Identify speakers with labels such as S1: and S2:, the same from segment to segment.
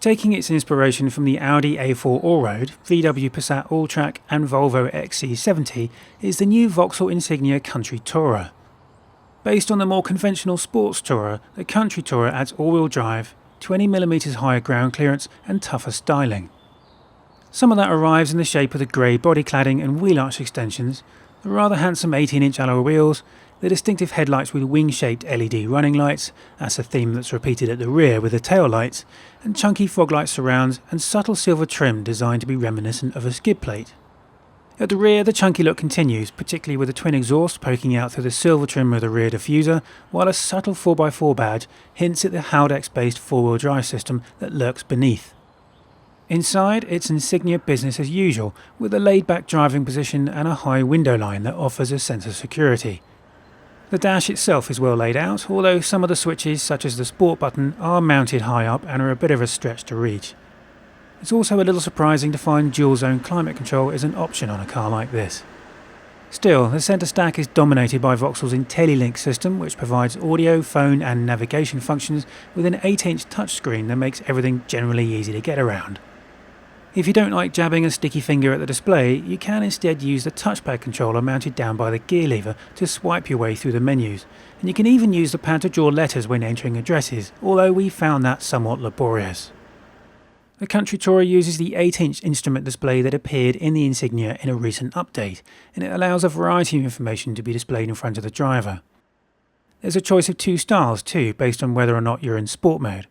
S1: Taking its inspiration from the Audi A4 Allroad, VW Passat Alltrack and Volvo XC70 is the new Vauxhall Insignia Country Tourer. Based on the more conventional sports Tourer, the Country Tourer adds all-wheel drive, 20mm higher ground clearance and tougher styling. Some of that arrives in the shape of the grey body cladding and wheel arch extensions, the rather handsome 18-inch alloy wheels, the distinctive headlights with wing-shaped LED running lights, that's a theme that's repeated at the rear with the tail lights, and chunky fog light surrounds and subtle silver trim designed to be reminiscent of a skid plate. At the rear, the chunky look continues, particularly with the twin exhaust poking out through the silver trim of the rear diffuser, while a subtle 4x4 badge hints at the Haldex-based four-wheel drive system that lurks beneath. Inside, it's Insignia business as usual, with a laid-back driving position and a high window line that offers a sense of security. The dash itself is well laid out, although some of the switches, such as the sport button, are mounted high up and are a bit of a stretch to reach. It's also a little surprising to find dual-zone climate control is an option on a car like this. Still, the centre stack is dominated by Vauxhall's IntelliLink system, which provides audio, phone and navigation functions with an 8-inch touchscreen that makes everything generally easy to get around. If you don't like jabbing a sticky finger at the display, you can instead use the touchpad controller mounted down by the gear lever to swipe your way through the menus, and you can even use the pad to draw letters when entering addresses, although we found that somewhat laborious. The Country Tourer uses the 8-inch instrument display that appeared in the Insignia in a recent update, and it allows a variety of information to be displayed in front of the driver. There's a choice of 2 styles too, based on whether or not you're in sport mode.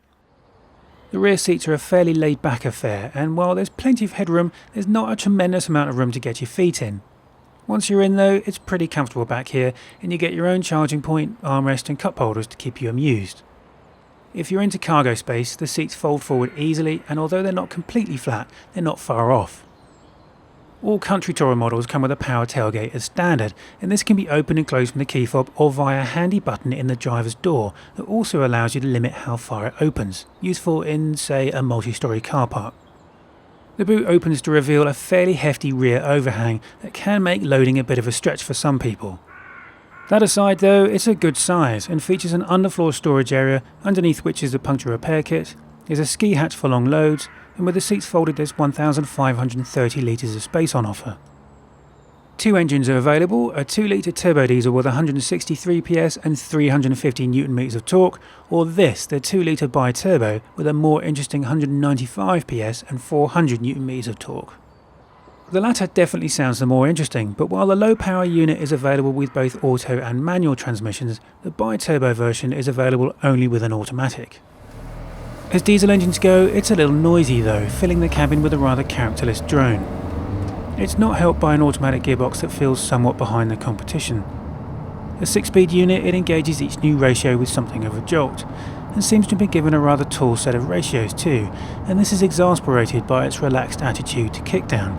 S1: The rear seats are a fairly laid-back affair, and while there's plenty of headroom, there's not a tremendous amount of room to get your feet in. Once you're in though, it's pretty comfortable back here, and you get your own charging point, armrest and cup holders to keep you amused. If you're into cargo space, the seats fold forward easily, and although they're not completely flat, they're not far off. All Country Tourer models come with a power tailgate as standard, and this can be opened and closed from the key fob or via a handy button in the driver's door that also allows you to limit how far it opens, useful in, say, a multi-storey car park. The boot opens to reveal a fairly hefty rear overhang that can make loading a bit of a stretch for some people. That aside though, it's a good size and features an underfloor storage area underneath which is the puncture repair kit, there's a ski hatch for long loads, and with the seats folded there's 1,530 litres of space on offer. 2 engines are available, a 2-litre turbo diesel with 163 PS and 350 Nm of torque, or this, the 2-litre BiTurbo with a more interesting 195 PS and 400 Nm of torque. The latter definitely sounds the more interesting, but while the low power unit is available with both auto and manual transmissions, the BiTurbo version is available only with an automatic. As diesel engines go, it's a little noisy though, filling the cabin with a rather characterless drone. It's not helped by an automatic gearbox that feels somewhat behind the competition. A 6-speed unit, it engages each new ratio with something of a jolt, and seems to be given a rather tall set of ratios too, and this is exasperated by its relaxed attitude to kickdown.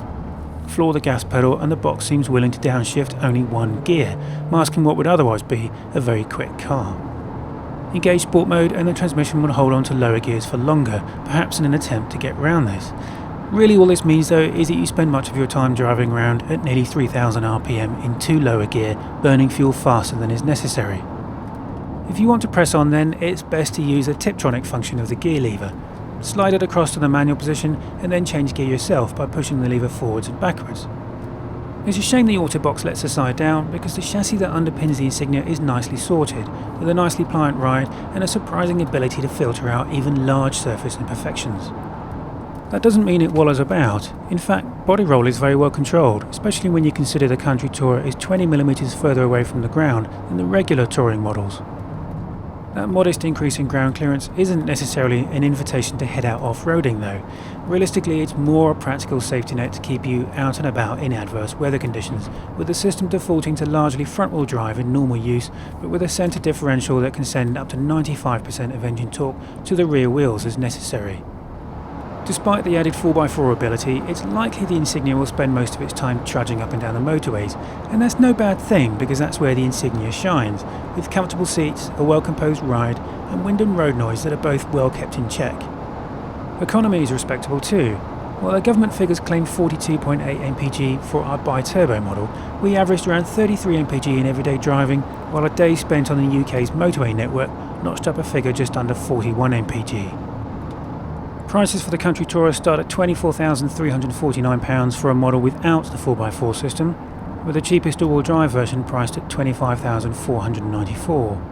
S1: Floor the gas pedal and the box seems willing to downshift only one gear, masking what would otherwise be a very quick car. Engage sport mode and the transmission will hold on to lower gears for longer, perhaps in an attempt to get round this. Really all this means though is that you spend much of your time driving around at nearly 3000 RPM in 2 lower gear, burning fuel faster than is necessary. If you want to press on then, it's best to use the Tiptronic function of the gear lever. Slide it across to the manual position and then change gear yourself by pushing the lever forwards and backwards. It's a shame the Autobox lets the side down because the chassis that underpins the Insignia is nicely sorted, with a nicely pliant ride and a surprising ability to filter out even large surface imperfections. That doesn't mean it wallows about. In fact, body roll is very well controlled, especially when you consider the Country Tourer is 20mm further away from the ground than the regular touring models. That modest increase in ground clearance isn't necessarily an invitation to head out off-roading though. Realistically, it's more a practical safety net to keep you out and about in adverse weather conditions, with the system defaulting to largely front-wheel drive in normal use, but with a centre differential that can send up to 95% of engine torque to the rear wheels as necessary. Despite the added 4x4 ability, it's likely the Insignia will spend most of its time trudging up and down the motorways, and that's no bad thing because that's where the Insignia shines, with comfortable seats, a well-composed ride, and wind and road noise that are both well kept in check. Economy is respectable too. While the government figures claim 42.8 mpg for our BiTurbo model, we averaged around 33 mpg in everyday driving, while a day spent on the UK's motorway network notched up a figure just under 41 mpg. Prices for the Country Tourer start at £24,349 for a model without the 4x4 system, with the cheapest all-wheel drive version priced at £25,494.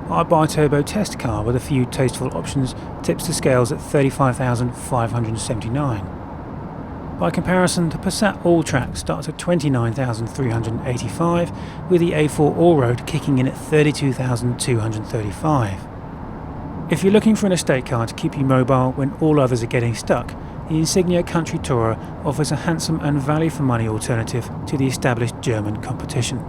S1: Our BiTurbo test car with a few tasteful options tips the scales at £35,579. By comparison, the Passat All-Track starts at £29,385, with the A4 Allroad kicking in at £32,235. If you're looking for an estate car to keep you mobile when all others are getting stuck, the Insignia Country Tourer offers a handsome and value-for-money alternative to the established German competition.